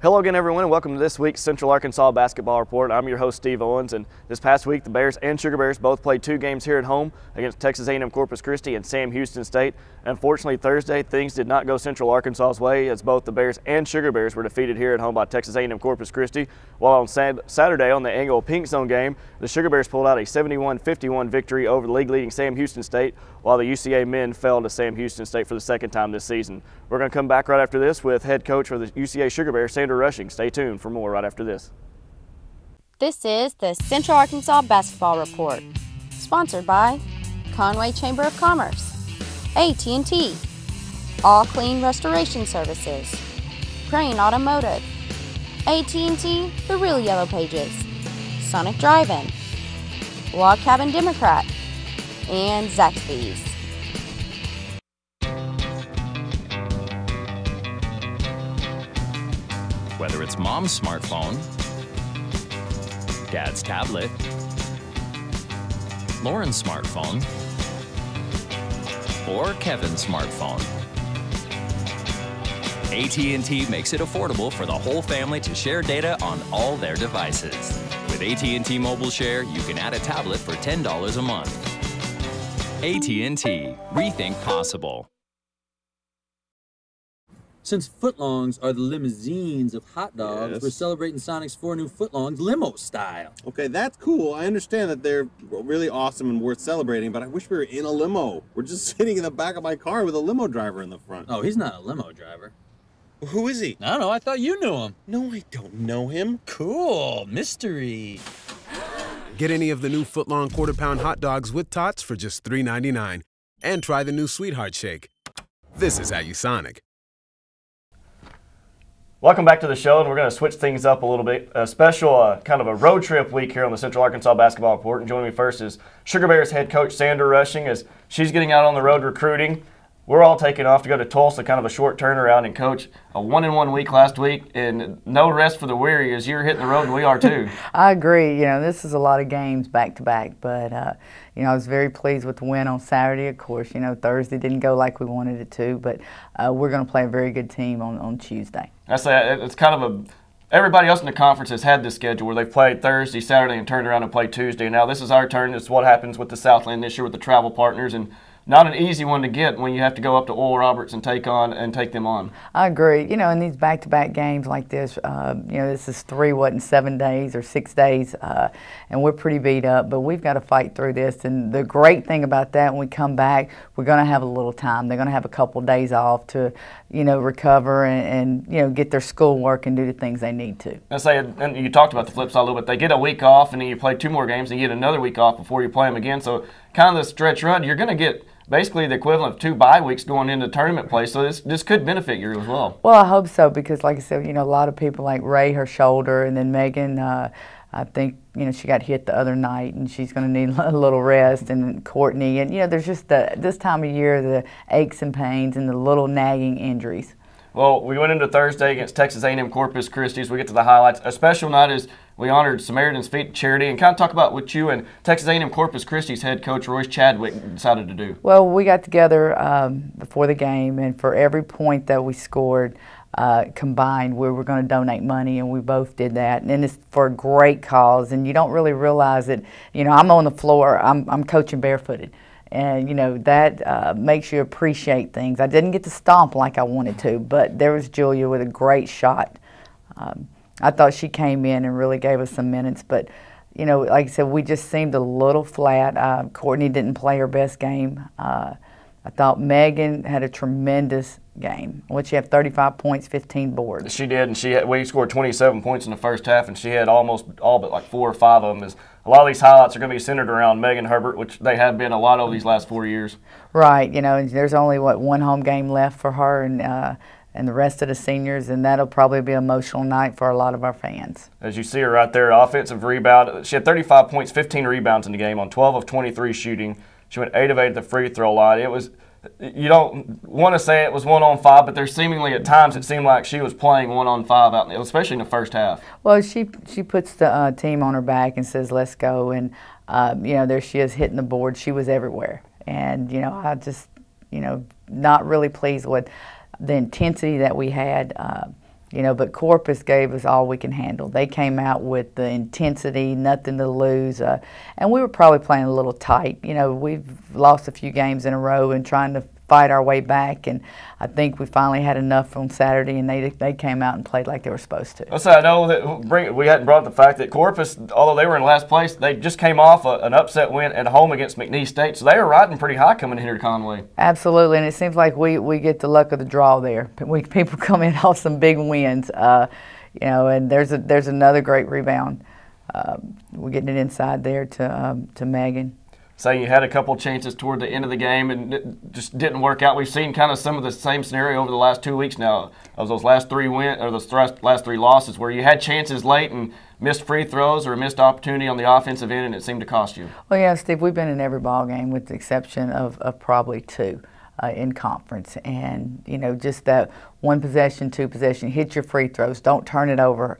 Hello again, everyone, and welcome to this week's Central Arkansas Basketball Report. I'm your host, Steve Owens, and this past week, the Bears and Sugar Bears both played 2 games here at home against Texas A&M-Corpus Christi and Sam Houston State. Unfortunately, Thursday, things did not go Central Arkansas's way as both the Bears and Sugar Bears were defeated here at home by Texas A&M-Corpus Christi, while on Saturday on the annual Pink Zone game, the Sugar Bears pulled out a 71-51 victory over the league-leading Sam Houston State, while the UCA men fell to Sam Houston State for the second time this season. We're going to come back right after this with head coach for the UCA Sugar Bears, Sandra. Stay tuned for more right after this. This is the Central Arkansas Basketball Report, sponsored by Conway Chamber of Commerce, AT&T, All Clean Restoration Services, Crane Automotive, AT&T, The Real Yellow Pages, Sonic Drive-In, Log Cabin Democrat, and Zaxby's. Whether it's mom's smartphone, dad's tablet, Lauren's smartphone, or Kevin's smartphone, AT&T makes it affordable for the whole family to share data on all their devices. With AT&T Mobile Share, you can add a tablet for $10 a month. AT&T. Rethink possible. Since footlongs are the limousines of hot dogs, Yes. we're celebrating Sonic's 4 new footlongs limo style. Okay, that's cool. I understand that they're really awesome and worth celebrating, but I wish we were in a limo. We're just sitting in the back of my car with a limo driver in the front. Oh, he's not a limo driver. Who is he? I don't know. I thought you knew him. No, I don't know him. Cool. Mystery. Get any of the new footlong quarter-pound hot dogs with tots for just $3.99. And try the new Sweetheart Shake. This is how you Sonic. Welcome back to the show, and we're going to switch things up a little bit. A special kind of a road trip week here on the Central Arkansas Basketball Report. And joining me first is Sugar Bears head coach Sandra Rushing as she's getting out on the road recruiting. We're all taking off to go to Tulsa, kind of a short turnaround. And, Coach, a 1-1 week last week and no rest for the weary as you're hitting the road, and we are too. I agree. You know, this is a lot of games back-to-back, but, you know, I was very pleased with the win on Saturday. Of course, you know, Thursday didn't go like we wanted it to, but we're going to play a very good team on Tuesday. I say it's kind of everybody else in the conference has had this schedule where they've played Thursday, Saturday, and turned around and played Tuesday. Now this is our turn. It's what happens with the Southland this year with the travel partners, and not an easy one to get when you have to go up to Oral Roberts and take them on. I agree. You know, in these back-to-back games like this, you know, this is 7 days or 6 days, and we're pretty beat up, but we've got to fight through this. And the great thing about that, when we come back, we're going to have a little time. They're going to have a couple days off to, you know, recover and you know, get their schoolwork and do the things they need to. I say, and you talked about the flip side a little bit. They get a week off, and then you play 2 more games, and you get another week off before you play them again. So kind of the stretch run, you're going to get basically the equivalent of 2 bye weeks going into tournament play, so this could benefit you as well. Well, I hope so, because like I said, you know, a lot of people like Ray, her shoulder, and then Megan, I think, you know, she got hit the other night, and she's going to need a little rest, and Courtney, and, you know, there's just this time of year, the aches and pains and the little nagging injuries. Well, we went into Thursday against Texas A&M-Corpus Christi. We get to the highlights. A special night is we honored Samaritan's Feet charity, and kind of talk about what you and Texas A&M-Corpus Christi's head coach Royce Chadwick decided to do. Well, we got together before the game, and for every point that we scored combined, we were going to donate money, and we both did that. And it's for a great cause, and you don't really realize it. You know, I'm on the floor. I'm coaching barefooted. And, you know, that makes you appreciate things. I didn't get to stomp like I wanted to, but there was Julia with a great shot. I thought she came in and really gave us some minutes. But, you know, like I said, we just seemed a little flat. Courtney didn't play her best game. I thought Megan had a tremendous game. She had 35 points, 15 boards. She did, and we scored 27 points in the first half, and she had almost all but like 4 or 5 of them. A lot of these highlights are going to be centered around Megan Herbert, which they have been a lot over these last 4 years. Right. You know, and there's only, 1 home game left for her and the rest of the seniors, and that'll probably be an emotional night for a lot of our fans. As you see her right there, offensive rebound. She had 35 points, 15 rebounds in the game on 12 of 23 shooting. She went 8 of 8 at the free throw line. It was, you don't want to say it was 1-on-5, but there's seemingly at times it seemed like she was playing 1-on-5 out, especially in the first half. Well, she puts the team on her back and says, "Let's go," and you know, there she is hitting the board. She was everywhere, and you know, I just, you know, not really pleased with the intensity that we had. But Corpus gave us all we can handle. They came out with the intensity, nothing to lose, and we were probably playing a little tight. We've lost a few games in a row and trying to fight our way back, and I think we finally had enough on Saturday, and they came out and played like they were supposed to. So I know that we hadn't brought up the fact that Corpus, although they were in last place, they just came off an upset win at home against McNeese State, so they were riding pretty high coming in here to Conway. Absolutely, and it seems like we get the luck of the draw there. People come in off some big wins, and there's another great rebound. We're getting it inside there to Megan. Say you had a couple chances toward the end of the game and it just didn't work out. We've seen kind of some of the same scenario over the last 2 weeks now of those last three last three losses where you had chances late and missed free throws or a missed opportunity on the offensive end and it seemed to cost you. Well, yeah, Steve, we've been in every ball game with the exception of probably two in conference, and just that one possession, two possession, hit your free throws, don't turn it over.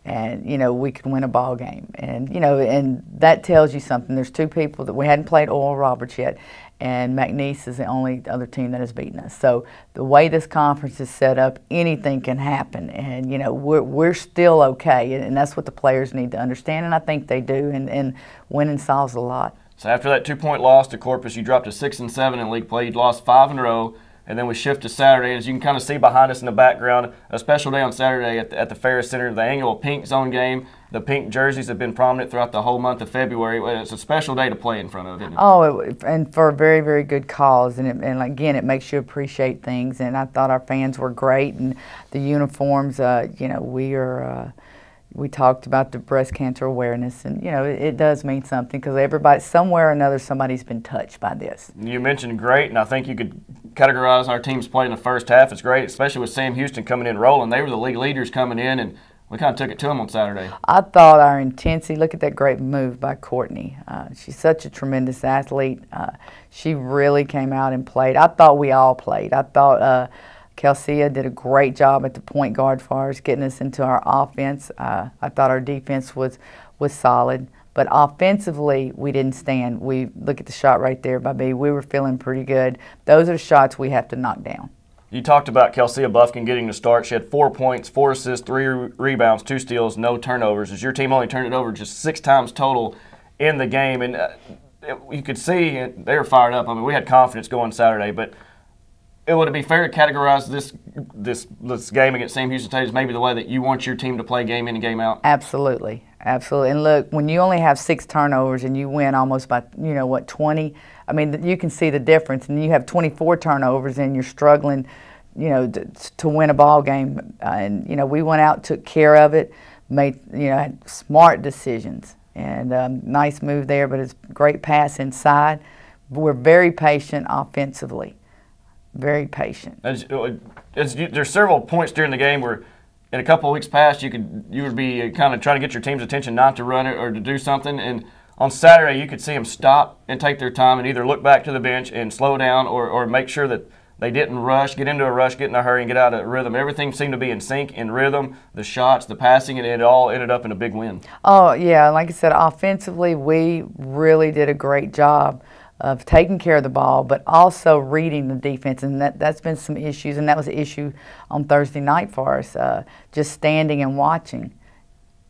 And we could win a ball game, and that tells you something. There's two people that we hadn't played Oral Roberts yet, and McNeese is the only other team that has beaten us. So the way this conference is set up, anything can happen, and we're still okay, and that's what the players need to understand, and I think they do. And winning solves a lot. So after that 2-point loss to Corpus, you dropped to 6-7 in league play. You'd lost 5 in a row. And then we shift to Saturday. As you can kind of see behind us in the background, a special day on Saturday at the Ferris Center, the annual Pink Zone game. The pink jerseys have been prominent throughout the whole month of February. It's a special day to play in front of, isn't it? Oh, and for a very, very good cause. And again, it makes you appreciate things. And I thought our fans were great. And the uniforms, we talked about the breast cancer awareness, and it does mean something because everybody, somewhere or another, somebody's been touched by this. You mentioned great, and I think you could categorize our team's play in the first half as great, especially with Sam Houston coming in rolling. They were the league leaders coming in, and we kind of took it to them on Saturday. I thought our intensity, look at that great move by Courtney. She's such a tremendous athlete. She really came out and played. I thought we all played. I thought Kelsey did a great job at the point guard for us, getting us into our offense. I thought our defense was solid, but offensively we didn't stand. We look at the shot right there by B. We were feeling pretty good. Those are the shots we have to knock down. You talked about Kelsey Buffkin getting the start. She had 4 points, 4 assists, 3 rebounds, 2 steals, no turnovers. As your team only turned it over just 6 times total in the game, and you could see they were fired up. I mean, we had confidence going Saturday, but would it be fair to categorize this game against Sam Houston State as maybe the way that you want your team to play game in and game out? Absolutely. Absolutely. And look, when you only have 6 turnovers and you win almost by, 20, I mean, you can see the difference. And you have 24 turnovers and you're struggling, to win a ball game. And, we went out, took care of it, made, had smart decisions. And nice move there, but it's a great pass inside. We're very patient offensively. Very patient. There's several points during the game where in a couple of weeks past you would be kind of trying to get your team's attention not to run it or to do something, and on Saturday you could see them stop and take their time and either look back to the bench and slow down or make sure that they didn't get into a rush, get in a hurry and get out of rhythm. Everything seemed to be in sync, in rhythm, the shots, the passing, and it all ended up in a big win. Oh yeah, like I said, offensively we really did a great job of taking care of the ball, but also reading the defense, and that's been some issues, and that was an issue on Thursday night for us, just standing and watching.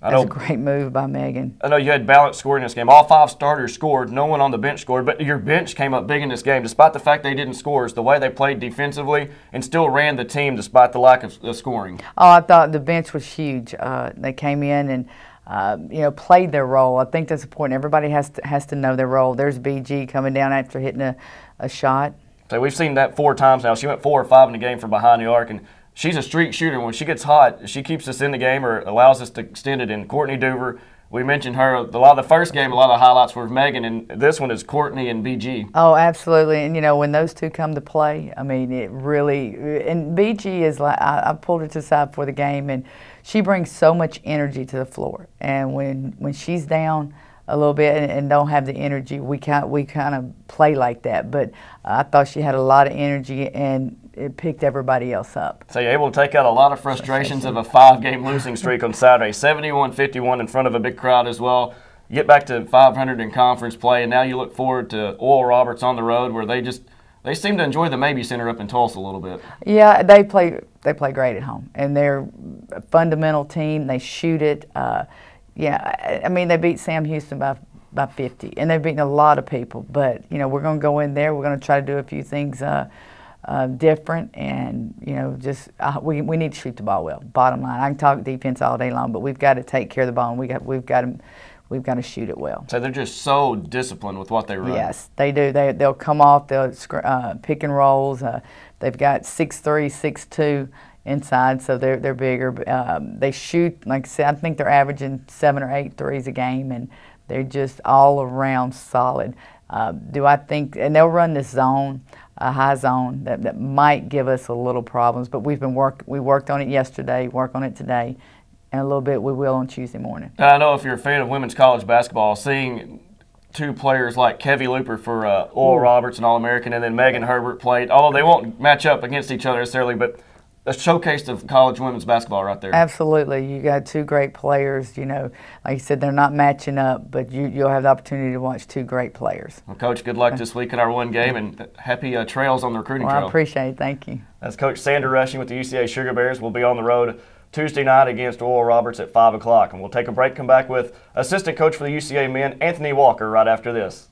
That's a great move by Megan. I know you had balanced scoring in this game. All 5 starters scored. No one on the bench scored, but your bench came up big in this game. Despite the fact they didn't score, it's the way they played defensively and still ran the team despite the lack of scoring. Oh, I thought the bench was huge. They came in and played their role. I think that's important. Everybody has to know their role. There's BG coming down after hitting a shot. So we've seen that 4 times now. She went 4 or 5 in the game from behind the arc, and she's a streak shooter. When she gets hot, she keeps us in the game or allows us to extend it. And Courtney Doover, we mentioned her a lot of the first game. A lot of the highlights were Megan, and this one is Courtney and BG. Oh, absolutely. And when those two come to play, I mean, it really. And BG is like I pulled her to the side for the game, and she brings so much energy to the floor. And when she's down a little bit and don't have the energy, we kind of play like that. But I thought she had a lot of energy and it picked everybody else up. So you're able to take out a lot of frustrations of a 5-game losing streak on Saturday, 71-51 in front of a big crowd as well. You get back to 500 in conference play, and now you look forward to Oral Roberts on the road where they just They seem to enjoy the Maybe Center up in Tulsa a little bit. Yeah, they play great at home, and they're a fundamental team. They shoot it. Yeah, I mean, they beat Sam Houston by 50, and they've beaten a lot of people. But you know, we're going to go in there. We're going to try to do a few things different, and you know, just we need to shoot the ball well. Bottom line, I can talk defense all day long, but we've got to take care of the ball, and we've got to shoot it well. So they're just so disciplined with what they run. Yes, they do. They'll come off. They'll pick and rolls. They've got 6'3", 6'2" inside, so they're bigger. They shoot, like I said, I think they're averaging 7 or 8 threes a game, and they're just all around solid. Do I think, and they'll run this zone, a high zone that might give us a little problems, but we worked on it yesterday, work on it today, and a little bit we will on Tuesday morning. I know if you're a fan of women's college basketball, seeing two players like Kevy Looper for Oral Roberts, an All-American, and then Megan Herbert played, although they won't match up against each other necessarily, but a showcase of college women's basketball right there. Absolutely. You got two great players. You know, like you said, they're not matching up, but you'll have the opportunity to watch two great players. Well, Coach, good luck this week in our one game, and happy trails on the recruiting trail. I appreciate it. Thank you. That's Coach Sandra rushing with the UCA Sugar Bears. We'll be on the road Tuesday night against Oral Roberts at 5 o'clock. And we'll take a break, come back with assistant coach for the UCA men, Anthony Walker, right after this.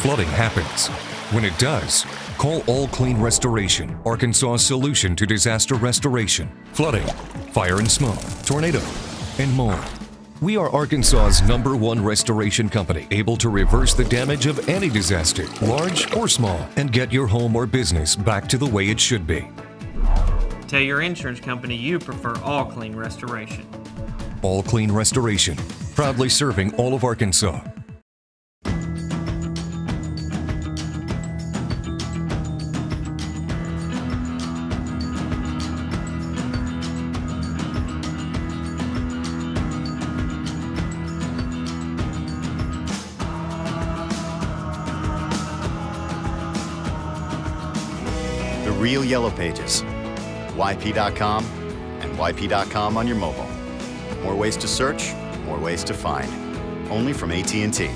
Flooding happens. When it does, call All Clean Restoration, Arkansas's solution to disaster restoration, flooding, fire and smoke, tornado, and more. We are Arkansas's #1 restoration company, able to reverse the damage of any disaster, large or small, and get your home or business back to the way it should be. Tell your insurance company you prefer All Clean Restoration. All Clean Restoration, proudly serving all of Arkansas. The real Yellow Pages. YP.com and YP.com on your mobile. More ways to search, more ways to find. Only from AT&T.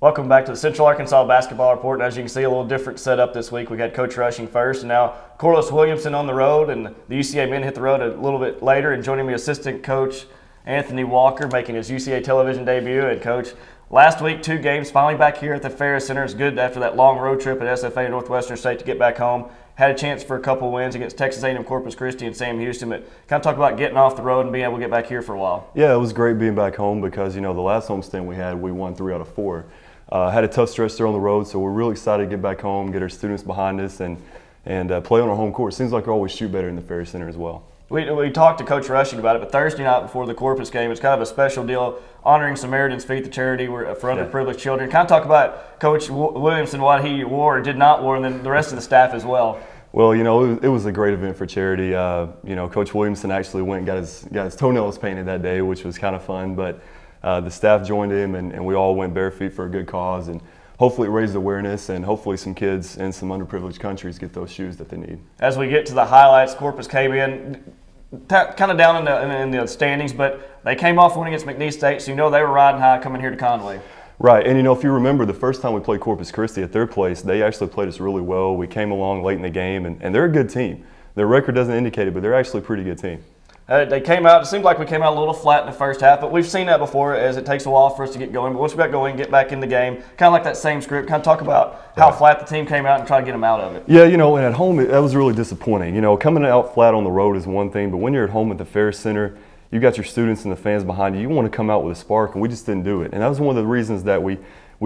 Welcome back to the Central Arkansas Basketball Report. And as you can see, a little different setup this week. We had Coach Rushing first, and now Corliss Williamson on the road, and the UCA men hit the road a little bit later. And joining me, assistant coach Anthony Walker, making his UCA television debut. And Coach, last week, 2 games, finally back here at the Ferris Center. It's good after that long road trip at SFA Northwestern State to get back home. Had a chance for a couple wins against Texas A&M-Corpus Christi and Sam Houston, but kind of talk about getting off the road and being able to get back here for a while. Yeah, it was great being back home because, you know, the last homestand we had, we won 3 out of 4. Had a tough stretch there on the road, so we're really excited to get back home, get our students behind us, and play on our home court. Seems like we always shoot better in the Ferris Center as well. We talked to Coach Rushing about it, but Thursday night before the Corpus game, it's kind of a special deal, honoring Samaritan's Feet, the charity for underprivileged children. Kind of talk about Coach Williamson, what he wore or did not wear, and then the rest of the staff as well. Well, you know, it was a great event for charity. You know, Coach Williamson actually went and got his toenails painted that day, which was kind of fun. But the staff joined him, and we all went bare feet for a good cause. And hopefully it raised awareness, and hopefully some kids in some underprivileged countries get those shoes that they need. As we get to the highlights, Corpus came in kind of down in the standings, but they came off winning against McNeese State, so you know they were riding high coming here to Conway. Right, and you know, if you remember the first time we played Corpus Christi at their place, they actually played us really well. We came along late in the game, and they're a good team. Their record doesn't indicate it, but they're actually a pretty good team. They came out, it seemed like we came out a little flat in the first half, but we've seen that before as it takes a while for us to get going. But once we got going, get back in the game, kind of like that same script, kind of talk about how flat the team came out and try to get them out of it. Yeah, you know, and at home, that was really disappointing. You know, coming out flat on the road is one thing, but when you're at home at the Ferris Center, you got your students and the fans behind you, you want to come out with a spark, and we just didn't do it. And that was one of the reasons that we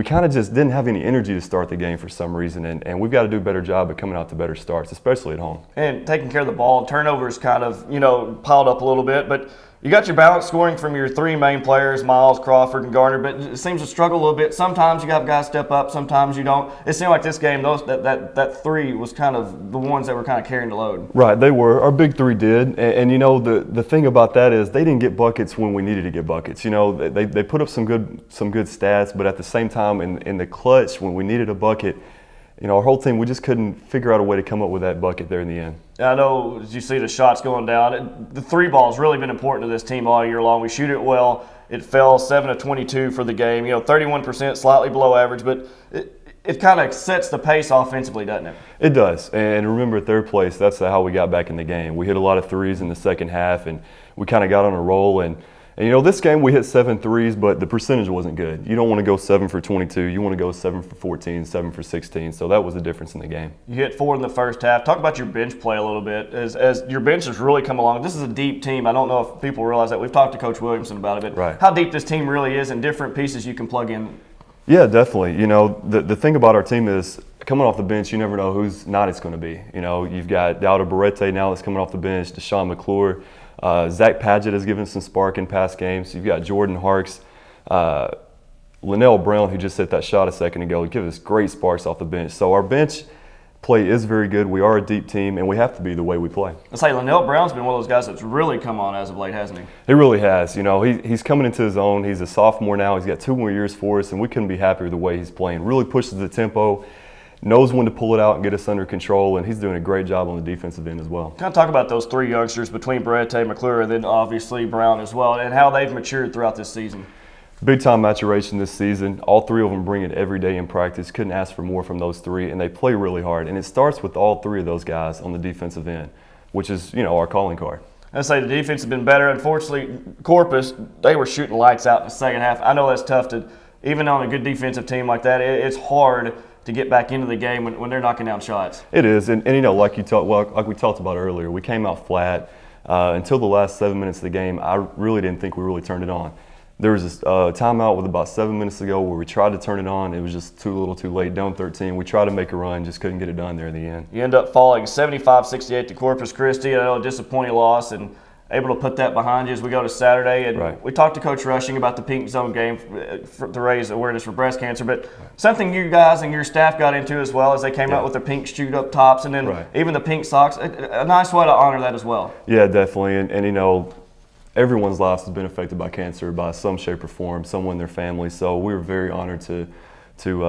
kind of just didn't have any energy to start the game for some reason, and we've got to do a better job at coming out to better starts, especially at home. And taking care of the ball, turnovers kind of, you know, piled up a little bit, but you got your balance scoring from your 3 main players, Miles, Crawford, and Garner, but it seems to struggle a little bit. Sometimes you have guys step up, sometimes you don't. It seemed like this game, that 3 was kind of the ones that were kind of carrying the load. Right, they were. Our big 3 did, and you know, the thing about that is they didn't get buckets when we needed to get buckets. You know, they put up some good stats, but at the same time, in the clutch, when we needed a bucket, you know, our whole team, we just couldn't figure out a way to come up with that bucket there in the end. I know, as you see the shots going down, the 3 ball has really been important to this team all year long. We shoot it well. It fell 7 of 22 for the game. You know, 31%, slightly below average, but it kind of sets the pace offensively, doesn't it? It does. And remember, third place, that's how we got back in the game. We hit a lot of threes in the second half, and we kind of got on a roll. And you know, this game we hit 7 threes, but the percentage wasn't good. You don't want to go 7 for 22. You want to go 7 for 14, 7 for 16. So that was the difference in the game. You hit 4 in the first half. Talk about your bench play a little bit. As your bench has really come along. This is a deep team. I don't know if people realize that. We've talked to Coach Williamson about it, but how deep this team really is and different pieces you can plug in. Yeah, definitely. You know, the thing about our team is coming off the bench, you never know whose night it's going to be. You know, you've got Dowda Barrete now that's coming off the bench, Deshaun McClure. Zach Padgett has given some spark in past games. You've got Jordan Harks, Linnell Brown, who just hit that shot a second ago, give us great sparks off the bench. So our bench play is very good. We are a deep team, and we have to be the way we play. Let's say Linnell Brown's been one of those guys that's really come on as of late, hasn't he? He really has. You know, he's coming into his own. He's a sophomore now. He's got 2 more years for us, and we couldn't be happier with the way he's playing. Really pushes the tempo, knows when to pull it out and get us under control, and he's doing a great job on the defensive end as well. Kind of talk about those 3 youngsters between Barrete, McClure, and then obviously Brown as well, and how they've matured throughout this season. Big time maturation this season. All 3 of them bring it every day in practice. Couldn't ask for more from those 3, and they play really hard. And it starts with all 3 of those guys on the defensive end, which is, you know, our calling card. I'd say the defense has been better. Unfortunately, Corpus, they were shooting lights out in the second half. I know that's tough to, even on a good defensive team like that, it's hard to get back into the game when they're knocking down shots. It is, and you know, like we talked about earlier, we came out flat until the last 7 minutes of the game. I really didn't think we really turned it on. There was this timeout with about 7 minutes to go where we tried to turn it on. It was just too little too late, down 13. We tried to make a run, just couldn't get it done there in the end. You end up falling 75-68 to Corpus Christi. I know, a disappointing loss, and able to put that behind you as we go to Saturday. And we talked to Coach Rushing about the Pink Zone game to raise awareness for breast cancer, but something you guys and your staff got into as well as they came out with their pink shoot-up tops and then even the pink socks. A nice way to honor that as well. Yeah, definitely. And you know, everyone's lives has been affected by cancer by some shape or form, someone in their family. So we were very honored to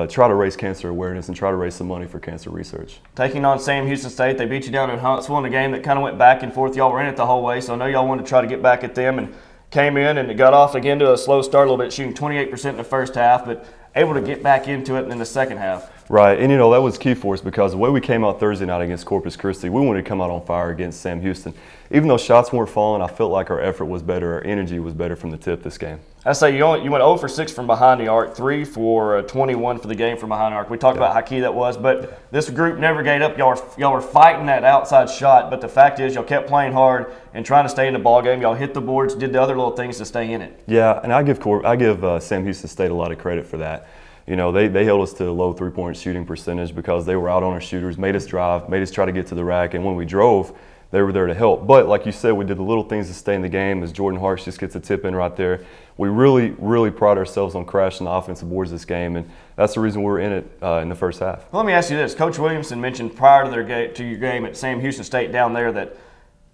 try to raise cancer awareness and try to raise some money for cancer research. Taking on Sam Houston State, they beat you down in Huntsville in a game that kind of went back and forth. Y'all were in it the whole way, so I know y'all wanted to try to get back at them and came in and it got off again to a slow start a little bit, shooting 28% in the first half, but able to get back into it in the second half. Right, and you know, that was key for us because the way we came out Thursday night against Corpus Christi, we wanted to come out on fire against Sam Houston. Even though shots weren't falling, I felt like our effort was better, our energy was better from the tip this game. I say you went 0 for 6 from behind the arc, 3 for 21 for the game from behind the arc. We talked about how key that was, but this group never gave up. Y'all were fighting that outside shot, but the fact is y'all kept playing hard and trying to stay in the ball game. Y'all hit the boards, did the other little things to stay in it. Yeah, and I give Sam Houston State a lot of credit for that. You know, they held us to a low 3-point shooting percentage because they were out on our shooters, made us drive, made us try to get to the rack, and when we drove, they were there to help. But like you said, we did the little things to stay in the game as Jordan Harks just gets a tip in right there. We really, really pride ourselves on crashing the offensive boards this game, and that's the reason we were in it in the first half. Well, let me ask you this. Coach Williamson mentioned prior to your game at Sam Houston State down there that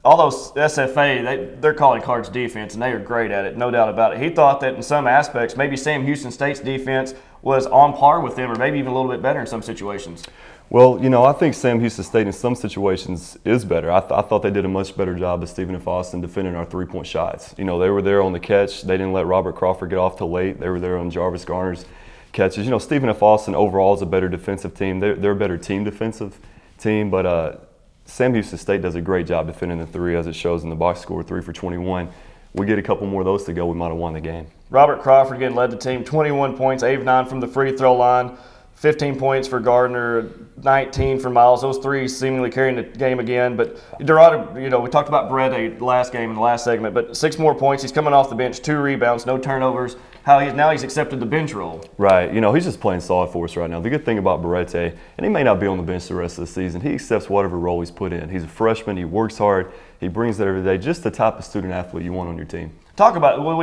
although SFA, they're calling cards defense, and they are great at it, no doubt about it. He thought that in some aspects, maybe Sam Houston State's defense was on par with them or maybe even a little bit better in some situations. Well, you know, I think Sam Houston State in some situations is better. I thought they did a much better job of Stephen F. Austin defending our 3-point shots. You know, they were there on the catch. They didn't let Robert Crawford get off till late. They were there on Jarvis Garner's catches. You know, Stephen F. Austin overall is a better defensive team. They're a better defensive team, but Sam Houston State does a great job defending the 3, as it shows in the box score, 3 for 21. We get a couple more of those to go, we might have won the game. Robert Crawford again led the team, 21 points, 8 of 9 from the free throw line, 15 points for Gardner, 19 for Miles. Those 3 seemingly carrying the game again. But Dorado, you know, we talked about Brett last game in the last segment, but 6 more points. He's coming off the bench, 2 rebounds, no turnovers. Now he's accepted the bench role. Right. You know, he's just playing solid for us right now. The good thing about Barrete, and he may not be on the bench the rest of the season, he accepts whatever role he's put in. He's a freshman. He works hard. He brings it every day. Just the type of student athlete you want on your team. We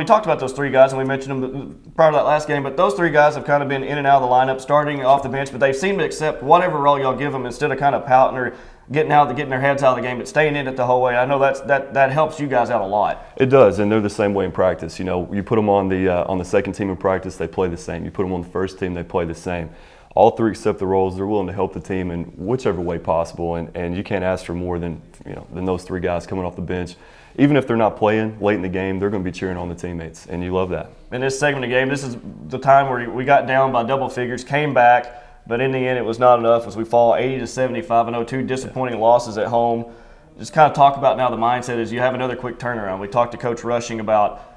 talked about those 3 guys, and we mentioned them prior to that last game, but those 3 guys have kind of been in and out of the lineup, starting off the bench, but they seem to accept whatever role y'all give them instead of kind of pouting or getting their heads out of the game, but staying in it the whole way. I know that helps you guys out a lot. It does, and they're the same way in practice. You know, you put them on the second team in practice, they play the same. You put them on the first team, they play the same. All 3 accept the roles. They're willing to help the team in whichever way possible, and you can't ask for more than those 3 guys coming off the bench. Even if they're not playing late in the game, they're going to be cheering on the teammates, and you love that. In this segment of the game, this is the time where we got down by double figures, came back, but in the end it was not enough as we fall 80-75. I know 2 disappointing losses at home. Just kind of talk about now the mindset is you have another quick turnaround. We talked to Coach Rushing about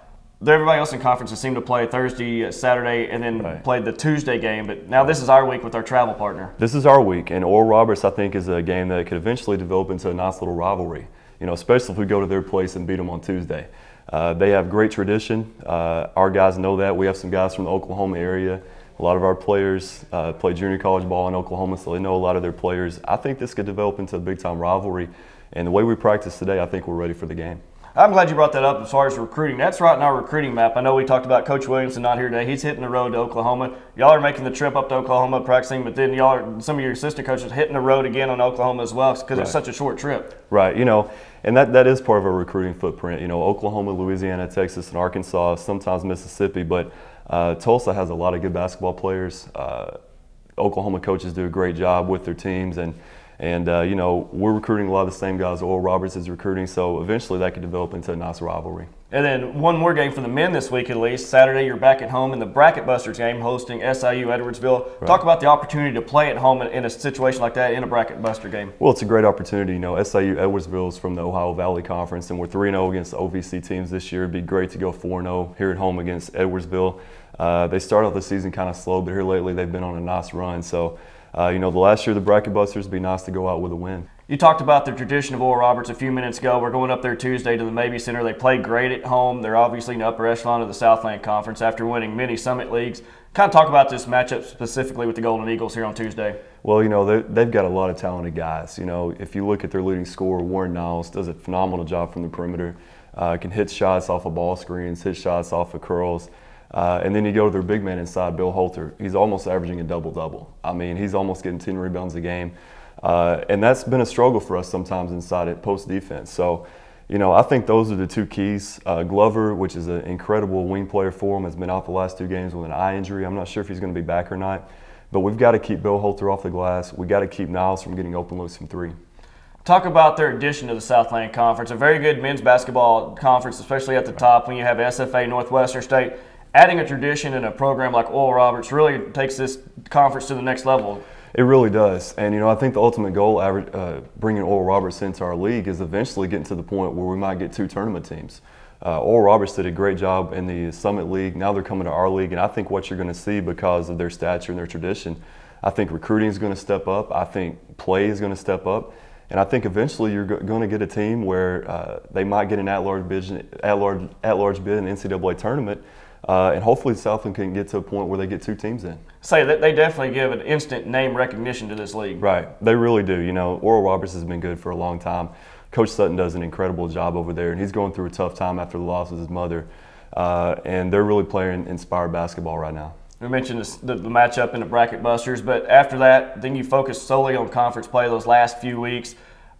everybody else in conferences seemed to play Thursday, Saturday, and then played the Tuesday game. But now this is our week with our travel partner. This is our week, and Oral Roberts, I think, is a game that could eventually develop into a nice little rivalry. You know, especially if we go to their place and beat them on Tuesday. They have great tradition. Our guys know that. We have some guys from the Oklahoma area. A lot of our players play junior college ball in Oklahoma, so they know a lot of their players. I think this could develop into a big-time rivalry. And the way we practice today, I think we're ready for the game. I'm glad you brought that up as far as recruiting. That's right in our recruiting map. I know we talked about Coach Williamson not here today. He's hitting the road to Oklahoma. Y'all are making the trip up to Oklahoma practicing, but then y'all are, some of your assistant coaches hitting the road again on Oklahoma as well because it's such a short trip. Right, you know, and that is part of our recruiting footprint. You know, Oklahoma, Louisiana, Texas, and Arkansas, sometimes Mississippi, but Tulsa has a lot of good basketball players. Oklahoma coaches do a great job with their teams, and you know, we're recruiting a lot of the same guys Oral Roberts is recruiting, so eventually that could develop into a nice rivalry. And then one more game for the men this week at least. Saturday, you're back at home in the Bracket Busters game hosting SIU Edwardsville. Right. Talk about the opportunity to play at home in a situation like that in a Bracket Buster game. Well, it's a great opportunity. You know, SIU Edwardsville is from the Ohio Valley Conference, and we're 3-0 against the OVC teams this year. It'd be great to go 4-0 here at home against Edwardsville. They started off the season kind of slow, but here lately they've been on a nice run. So, you know, the last year the Bracket Busters, it'd be nice to go out with a win. You talked about the tradition of Oral Roberts a few minutes ago. We're going up there Tuesday to the Mabee Center. They play great at home. They're obviously in the upper echelon of the Southland Conference after winning many Summit Leagues. Kind of talk about this matchup specifically with the Golden Eagles here on Tuesday. Well, you know, they've got a lot of talented guys. You know, if you look at their leading scorer, Warren Niles, does a phenomenal job from the perimeter. Can hit shots off of ball screens, hit shots off of curls. And then you go to their big man inside, Bill Holter. He's almost averaging a double-double. I mean, he's almost getting 10 rebounds a game. And that's been a struggle for us sometimes inside at post defense. So, you know, I think those are the two keys. Glover, which is an incredible wing player for him, has been out the last 2 games with an eye injury. I'm not sure if he's going to be back or not. But we've got to keep Bill Holter off the glass. We've got to keep Niles from getting open looks from 3. Talk about their addition to the Southland Conference. A very good men's basketball conference, especially at the top when you have SFA, Northwestern State. Adding a tradition in a program like Oral Roberts really takes this conference to the next level. It really does. And, you know, I think the ultimate goal bringing Oral Roberts into our league is eventually getting to the point where we might get 2 tournament teams. Oral Roberts did a great job in the Summit League. Now they're coming to our league, and I think what you're going to see because of their stature and their tradition, I think recruiting is going to step up. I think play is going to step up. And I think eventually you're going to get a team where they might get an at-large bid in an NCAA tournament. And hopefully Southland can get to a point where they get 2 teams in. Say that they definitely give an instant name recognition to this league. Right, they really do. You know, Oral Roberts has been good for a long time. Coach Sutton does an incredible job over there, and he's going through a tough time after the loss of his mother. And they're really playing inspired basketball right now. We mentioned the matchup in the Bracket Busters, but after that, then you focus solely on conference play those last few weeks.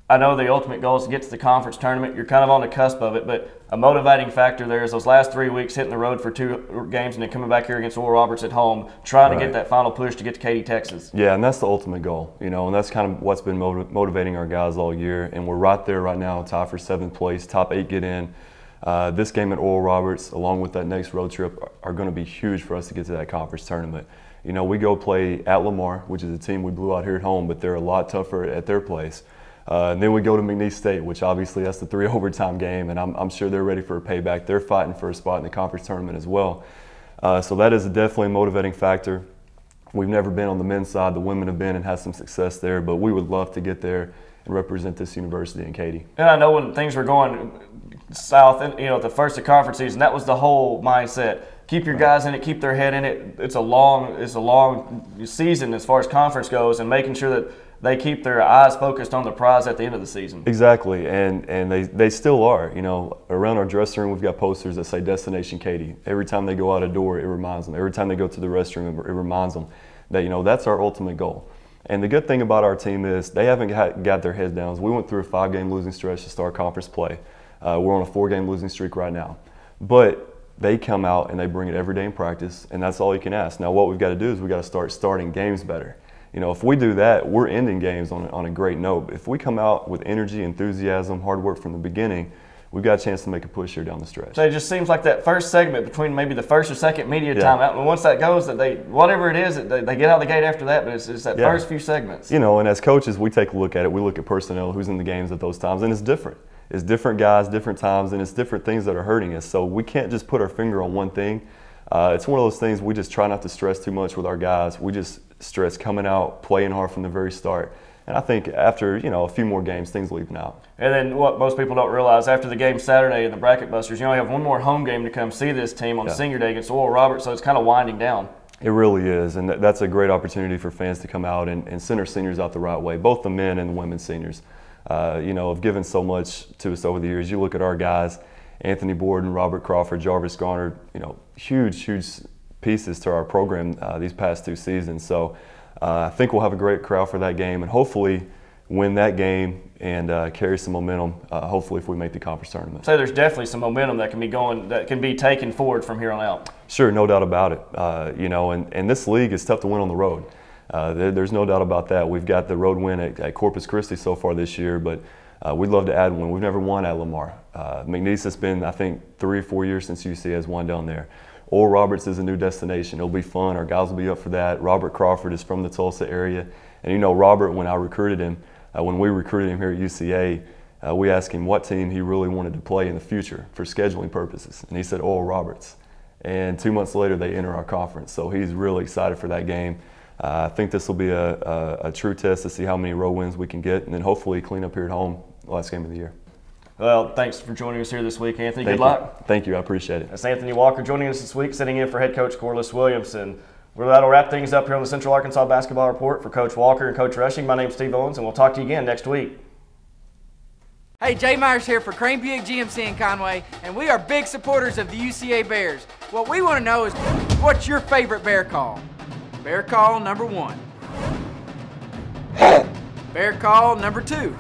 I know the ultimate goal is to get to the conference tournament. You're kind of on the cusp of it, but a motivating factor there is those last 3 weeks hitting the road for 2 games and then coming back here against Oral Roberts at home, trying to get that final push to get to Katy, Texas. Yeah, and that's the ultimate goal, you know, and that's kind of what's been motivating our guys all year. And we're right there right now, tied for 7th place, top 8 get in. This game at Oral Roberts, along with that next road trip, are going to be huge for us to get to that conference tournament. You know, we go play at Lamar, which is a team we blew out here at home, but they're a lot tougher at their place. And then we go to McNeese State, which obviously that's the 3 overtime game, and I'm sure they're ready for a payback. They're fighting for a spot in the conference tournament as well. So that is definitely a motivating factor. We've never been on the men's side. The women have been and had some success there, but we would love to get there and represent this university in Katy. And I know when things were going south, and you know, the first of conference season, that was the whole mindset. Keep your guys in it, keep their head in it. It's a long season as far as conference goes, and making sure that they keep their eyes focused on the prize at the end of the season. Exactly, and they still are. You know, around our dressing room, we've got posters that say Destination Katy. Every time they go out a door, it reminds them. Every time they go to the restroom, it reminds them that, you know, that's our ultimate goal. And the good thing about our team is they haven't got their heads down. We went through a 5-game losing stretch to start conference play. We're on a 4-game losing streak right now. But they come out and they bring it every day in practice, and that's all you can ask. Now what we've got to do is we've got to start starting games better. You know, if we do that, we're ending games on a great note. If we come out with energy, enthusiasm, hard work from the beginning, we've got a chance to make a push here down the stretch. So it just seems like that first segment between maybe the first or second media timeout, and once that goes, that they, whatever it is, that they get out the gate after that, but it's that first few segments. You know, and as coaches, we take a look at it. We look at personnel, who's in the games at those times, and it's different. It's different guys, different times, and it's different things that are hurting us. So we can't just put our finger on one thing. It's one of those things we just try not to stress too much with our guys. We just stress coming out, playing hard from the very start. And I think after, you know, a few more games, things will even out. And then what most people don't realize, after the game Saturday in the Bracket Busters, you only have one more home game to come see this team on Senior Day against Oral Roberts, so it's kind of winding down. It really is, and that's a great opportunity for fans to come out and send our seniors out the right way, both the men and the women's seniors. You know, have given so much to us over the years. You look at our guys, Anthony Borden, Robert Crawford, Jarvis Garner, you know, huge pieces to our program these past 2 seasons. So I think we'll have a great crowd for that game, and hopefully win that game and carry some momentum, hopefully, if we make the conference tournament. So there's definitely some momentum that can be taken forward from here on out. Sure, no doubt about it. You know, and this league is tough to win on the road. There's no doubt about that. We've got the road win at Corpus Christi so far this year, but we'd love to add one. We've never won at Lamar. McNeese has been, I think, 3 or 4 years since UC has won down there. Oral Roberts is a new destination. It'll be fun. Our guys will be up for that. Robert Crawford is from the Tulsa area. And you know, Robert, when I recruited him, when we recruited him here at UCA, we asked him what team he really wanted to play in the future for scheduling purposes. And he said Oral Roberts. And 2 months later, they enter our conference. So he's really excited for that game. I think this will be a true test to see how many road wins we can get, and then hopefully clean up here at home the last game of the year. Well, thanks for joining us here this week, Anthony. Good luck. Thank you. I appreciate it. That's Anthony Walker joining us this week, sitting in for head coach Corliss Williamson. That'll wrap things up here on the Central Arkansas Basketball Report. For Coach Walker and Coach Rushing, my name's Steve Owens, and we'll talk to you again next week. Hey, Jay Myers here for Crane Buick GMC in Conway, and we are big supporters of the UCA Bears. What we want to know is, what's your favorite Bear call? Bear call number 1. Bear call number 2.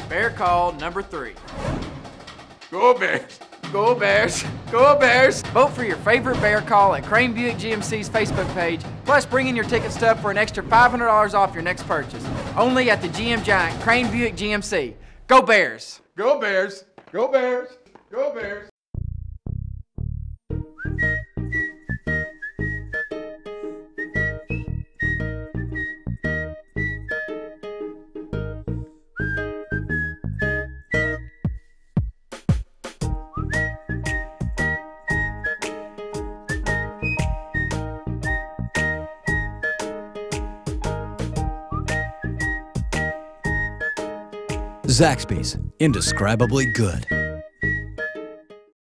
Bear call number 3. Go Bears! Go Bears! Go Bears! Vote for your favorite Bear call at Crane Buick GMC's Facebook page, plus bring in your ticket stub for an extra $500 off your next purchase. Only at the GM Giant, Crane Buick GMC. Go Bears! Go Bears! Go Bears! Go Bears! Zaxby's, indescribably good.